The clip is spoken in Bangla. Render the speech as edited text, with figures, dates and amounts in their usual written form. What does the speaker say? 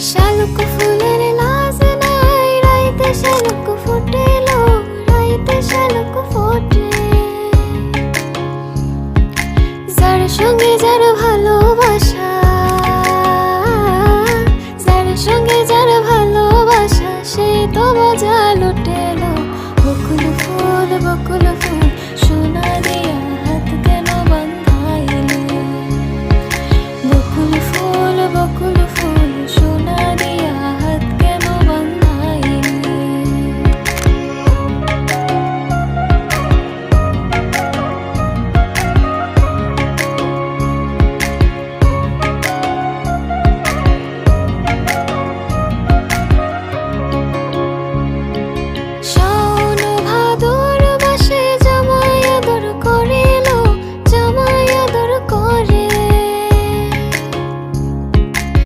শালুক ফুলের লাজ নাই, রাইতে শালুক ফুটেলো, রাইতে শালুক ফোটে। যার সঙ্গে যার ভালোবাসা, যার সঙ্গে যার ভালোবাসা, সে তো বোঝায়